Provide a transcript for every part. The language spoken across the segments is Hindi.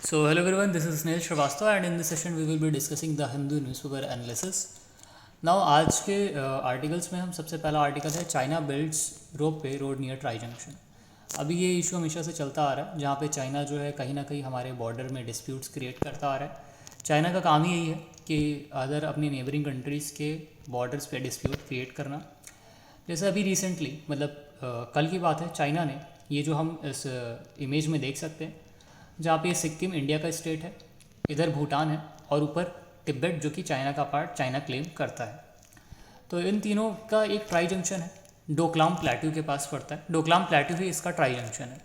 So hello everyone, this is Snail Shrivastava and in this session we will be discussing the Hindu newspaper analysis. Now आज के आर्टिकल्स में हम सबसे पहला आर्टिकल है China builds ropeway road near tri junction. अभी ये इशू हमेशा से चलता आ रहा है जहाँ पे चाइना जो है कहीं ना कहीं हमारे बॉर्डर में डिस्प्यूट्स क्रिएट करता आ रहा है। चाइना का काम ही यही है कि अदर अपनी नेबरिंग कंट्रीज़ के बॉर्डर्स पे डिस्प्यूट क्रिएट करना। जैसे अभी रिसेंटली कल की बात है, चाइना ने ये जो हम इस इमेज में देख सकते हैं जहाँ पे सिक्किम इंडिया का स्टेट है, इधर भूटान है और ऊपर तिब्बत जो कि चाइना का पार्ट चाइना क्लेम करता है। तो इन तीनों का एक ट्राई जंक्शन है, डोकलाम प्लेट्यू के पास पड़ता है। डोकलाम प्लेट्यू ही इसका ट्राई जंक्शन है।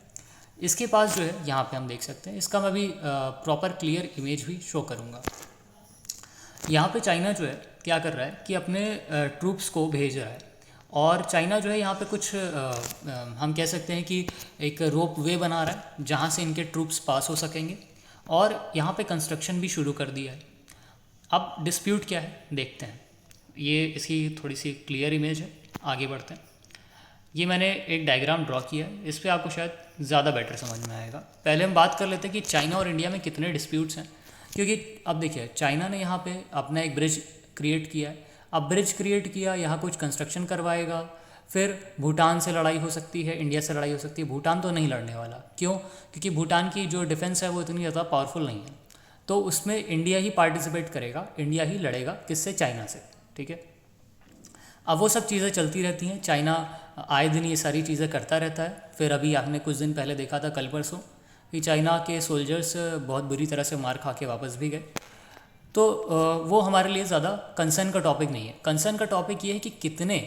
इसके पास जो है यहाँ पे हम देख सकते हैं, इसका मैं भी प्रॉपर क्लियर इमेज भी शो करूँगा। यहाँ पे चाइना जो है क्या कर रहा है कि अपने ट्रूप्स को भेज रहा है और चाइना जो है यहाँ पे कुछ हम कह सकते हैं कि एक रोप वे बना रहा है जहाँ से इनके ट्रूप्स पास हो सकेंगे और यहाँ पे कंस्ट्रक्शन भी शुरू कर दिया है। अब डिस्प्यूट क्या है देखते हैं। ये इसकी थोड़ी सी क्लियर इमेज है, आगे बढ़ते हैं। ये मैंने एक डायग्राम ड्रॉ किया है, इस पर आपको शायद ज़्यादा बेटर समझ में आएगा। पहले हम बात कर लेते हैं कि चाइना और इंडिया में कितने डिस्प्यूट्स हैं, क्योंकि अब देखिए चाइना ने यहाँ पे अपना एक ब्रिज क्रिएट किया है। अब ब्रिज क्रिएट किया, यहाँ कुछ कंस्ट्रक्शन करवाएगा, फिर भूटान से लड़ाई हो सकती है, इंडिया से लड़ाई हो सकती है। भूटान तो नहीं लड़ने वाला, क्यों? क्योंकि भूटान की जो डिफेंस है वो इतनी ज़्यादा पावरफुल नहीं है, तो उसमें इंडिया ही पार्टिसिपेट करेगा, इंडिया ही लड़ेगा। किससे? चाइना से। ठीक है, अब वो सब चीज़ें चलती रहती हैं। चाइना आए दिन ये सारी चीज़ें करता रहता है। फिर अभी आपने कुछ दिन पहले देखा था, कल परसों, कि चाइना के सोल्जर्स बहुत बुरी तरह से मार खा के वापस भी गए। तो वो हमारे लिए ज़्यादा कंसर्न का टॉपिक नहीं है। कंसर्न का टॉपिक ये है कि कितने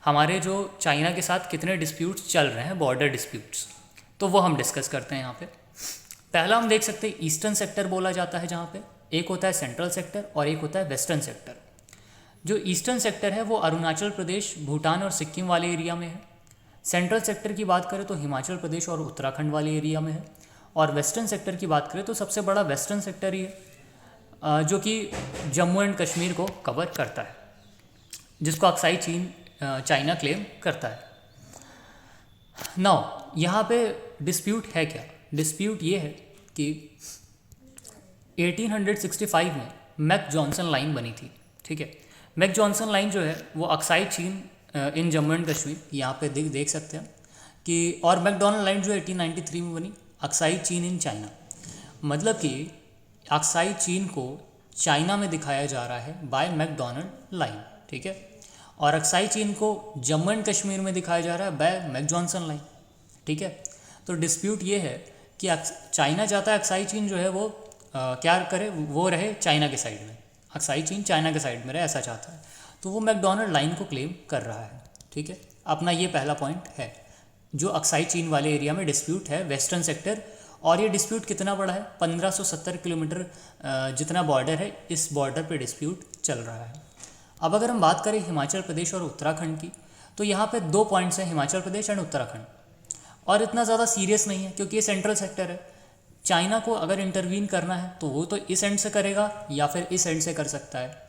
हमारे जो चाइना के साथ कितने डिस्प्यूट्स चल रहे हैं, बॉर्डर डिस्प्यूट्स, तो वो हम डिस्कस करते हैं यहाँ पे। पहला हम देख सकते हैं ईस्टर्न सेक्टर बोला जाता है, जहाँ पे एक होता है सेंट्रल सेक्टर और एक होता है वेस्टर्न सेक्टर। जो ईस्टर्न सेक्टर है वो अरुणाचल प्रदेश, भूटान और सिक्किम वाले एरिया में है। सेंट्रल सेक्टर की बात करें तो हिमाचल प्रदेश और उत्तराखंड वाले एरिया में है। और वेस्टर्न सेक्टर की बात करें तो सबसे बड़ा वेस्टर्न सेक्टर ही है, जो कि जम्मू एंड कश्मीर को कवर करता है, जिसको अक्साई चीन चाइना क्लेम करता है। नाउ यहाँ पे डिस्प्यूट है क्या? डिस्प्यूट ये है कि 1865 में मैक जॉनसन लाइन बनी थी। ठीक है, मैक जॉनसन लाइन जो है वो अक्साई चीन इन जम्मू एंड कश्मीर, यहाँ पे देख सकते हैं कि, और मैकडोनल्ड लाइन जो 1893 में बनी, अक्साई चीन इन चाइना। मतलब कि अक्साई चीन को चाइना में दिखाया जा रहा है बाय मैकडोनल्ड लाइन। ठीक है, और अक्साई चीन को जम्मू एंड कश्मीर में दिखाया जा रहा है बाय मैक जॉनसन लाइन। ठीक है, तो डिस्प्यूट ये है कि चाइना चाहता है अक्साई चीन जो है वो क्या करे, वो रहे चाइना के साइड में, अक्साई चीन चाइना के साइड में रहे, ऐसा चाहता है। तो वो मैकडोनल्ड लाइन को क्लेम कर रहा है। ठीक है, अपना ये पहला पॉइंट है जो अक्साई चीन वाले एरिया में डिस्प्यूट है, वेस्टर्न सेक्टर। और ये डिस्प्यूट कितना बड़ा है? 1570 किलोमीटर जितना बॉर्डर है, इस बॉर्डर पे डिस्प्यूट चल रहा है। अब अगर हम बात करें हिमाचल प्रदेश और उत्तराखंड की, तो यहाँ पे 2 पॉइंट्स हैं, हिमाचल प्रदेश एंड उत्तराखंड। और इतना ज़्यादा सीरियस नहीं है क्योंकि ये सेंट्रल सेक्टर है। चाइना को अगर इंटरवीन करना है तो वो तो इस एंड से करेगा या फिर इस एंड से कर सकता है।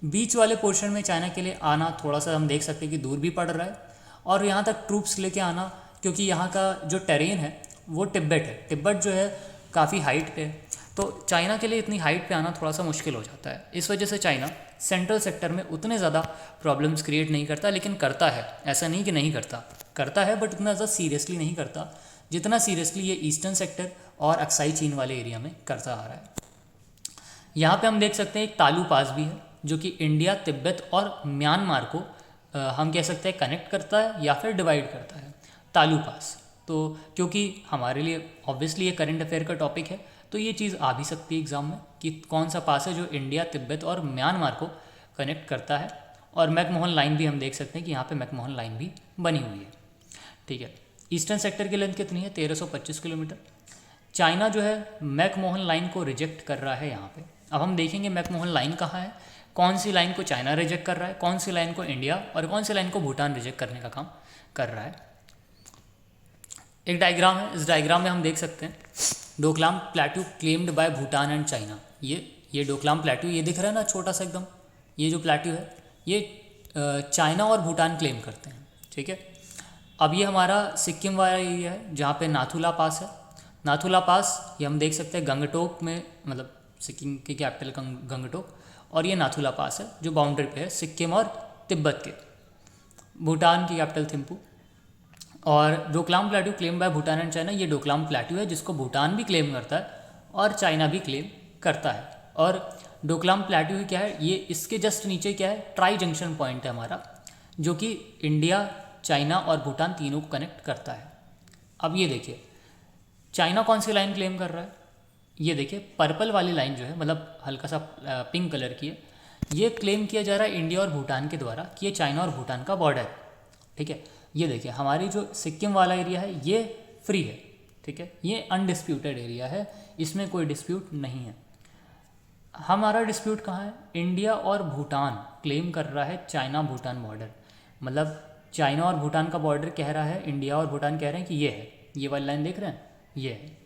बीच वाले पोर्शन में चाइना के लिए आना थोड़ा सा हम देख सकते हैं कि दूर भी पड़ रहा है, और यहाँ तक ट्रूप्स लेके आना, क्योंकि यहाँ का जो टेरेन है वो तिब्बत है। तिब्बत जो है काफ़ी हाइट पे है, तो चाइना के लिए इतनी हाइट पे आना थोड़ा सा मुश्किल हो जाता है। इस वजह से चाइना सेंट्रल सेक्टर में उतने ज़्यादा प्रॉब्लम्स क्रिएट नहीं करता, लेकिन करता है, ऐसा नहीं कि नहीं करता, करता है, बट उतना ज़्यादा सीरियसली नहीं करता जितना सीरियसली ये ईस्टर्न सेक्टर और अक्साई चीन वाले एरिया में करता आ रहा है। यहाँ पे हम देख सकते हैं एक तालू पास भी है जो कि इंडिया, तिब्बत और म्यांमार को हम कह सकते हैं कनेक्ट करता है या फिर डिवाइड करता है, तालू पास। तो क्योंकि हमारे लिए ऑब्वियसली ये करंट अफेयर का टॉपिक है, तो ये चीज़ आ भी सकती है एग्जाम में कि कौन सा पास है जो इंडिया, तिब्बत और म्यांमार को कनेक्ट करता है। और मैकमोहन लाइन भी हम देख सकते हैं कि यहाँ पे मैकमोहन लाइन भी बनी हुई है। ठीक है, ईस्टर्न सेक्टर की लेंथ कितनी है? 1325 किलोमीटर। चाइना जो है मैकमोहन लाइन को रिजेक्ट कर रहा है यहाँ पे। अब हम देखेंगे मैकमोहन लाइन कहाँ है, कौन सी लाइन को चाइना रिजेक्ट कर रहा है, कौन सी लाइन को इंडिया और कौन सी लाइन को भूटान रिजेक्ट करने का काम कर रहा है। एक डायग्राम है, इस डायग्राम में हम देख सकते हैं Doklam plateau claimed by Bhutan and China. ये डोकलाम प्लेट्यू, ये दिख रहा है ना छोटा सा एकदम, ये जो प्लेट्यू है ये चाइना और भूटान क्लेम करते हैं। ठीक है, अब ये हमारा सिक्किम वाला एरिया है जहाँ पे नाथुला पास है। नाथुला पास ये हम देख सकते हैं गंगटोक में, मतलब सिक्किम की कैपिटल गंगटोक, और ये नाथुला पास है जो बाउंड्री पे है सिक्किम और तिब्बत के। भूटान की कैपिटल थिम्पू। और Doklam plateau claim bye Bhutan and China, ये डोकलाम प्लेट्यू है जिसको भूटान भी क्लेम करता है और चाइना भी क्लेम करता है। और डोकलाम प्लेट्यू ही क्या है, ये इसके जस्ट नीचे क्या है, ट्राई जंक्शन पॉइंट है हमारा, जो कि इंडिया, चाइना और भूटान तीनों को कनेक्ट करता है। अब ये देखिए चाइना कौन सी लाइन क्लेम कर रहा है, ये देखिए पर्पल वाली लाइन जो है, मतलब हल्का सा पिंक कलर की है, ये क्लेम किया जा रहा है इंडिया और भूटान के द्वारा कि ये चाइना और भूटान का बॉर्डर है। ठीक है, ये देखिए हमारी जो सिक्किम वाला एरिया है ये फ्री है। ठीक है, ये अनडिस्प्यूटेड एरिया है, इसमें कोई डिस्प्यूट नहीं है। हमारा डिस्प्यूट कहाँ है, इंडिया और भूटान क्लेम कर रहा है चाइना भूटान बॉर्डर, मतलब चाइना और भूटान का बॉर्डर कह रहा है, इंडिया और भूटान कह रहे हैं कि ये है, ये वाली लाइन देख रहे हैं, ये है।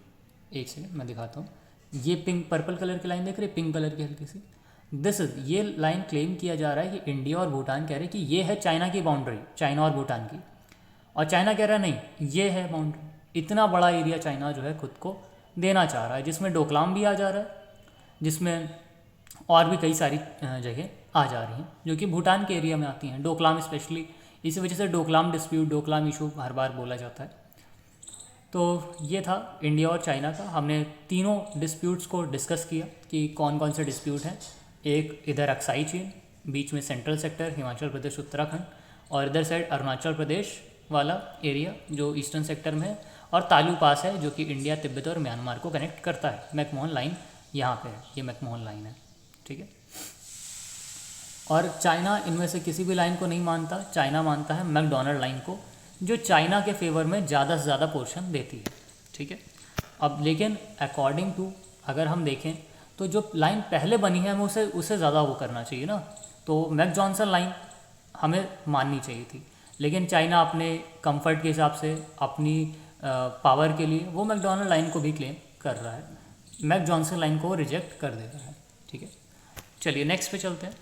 एक सेकेंड मैं दिखाता हूँ, ये पिंक पर्पल कलर की लाइन देख रहे हैं, पिंक कलर की हल्की सी, दिस इज, ये लाइन क्लेम किया जा रहा है कि इंडिया और भूटान कह रहे हैं कि ये है चाइना की बाउंड्री, चाइना और भूटान की, और चाइना कह रहा है नहीं ये है बाउंड्री। इतना बड़ा एरिया चाइना जो है खुद को देना चाह रहा है, जिसमें डोकलाम भी आ जा रहा है, जिसमें और भी कई सारी जगह आ जा रही हैं जो कि भूटान के एरिया में आती हैं, डोकलाम स्पेशली। इसी वजह से डोकलाम डिस्प्यूट, डोकलाम इशू हर बार बोला जाता है। तो ये था इंडिया और चाइना का, हमने तीनों डिस्प्यूट्स को डिस्कस किया कि कौन कौन से डिस्प्यूट हैं। एक इधर अक्साई चेन, बीच में सेंट्रल सेक्टर हिमाचल प्रदेश उत्तराखंड, और इधर साइड अरुणाचल प्रदेश वाला एरिया जो ईस्टर्न सेक्टर में है, और तालू पास है जो कि इंडिया, तिब्बत और म्यांमार को कनेक्ट करता है। मैकमोहन लाइन यहाँ पे है, ये मैकमोहन लाइन है। ठीक है, और चाइना इनमें से किसी भी लाइन को नहीं मानता, चाइना मानता है मैकडोनल्ड लाइन को, जो चाइना के फेवर में ज़्यादा से ज़्यादा पोर्शन देती है। ठीक है, अब लेकिन अकॉर्डिंग टू अगर हम देखें तो जो लाइन पहले बनी है हमें उसे ज़्यादा वो करना चाहिए ना, तो मैक जॉनसन लाइन हमें माननी चाहिए थी, लेकिन चाइना अपने कंफर्ट के हिसाब से, अपनी पावर के लिए वो मैकडोनल्ड लाइन को भी क्लेम कर रहा है, मैक जॉनसन लाइन को रिजेक्ट कर दे रहा है। ठीक है, चलिए नेक्स्ट पे चलते हैं।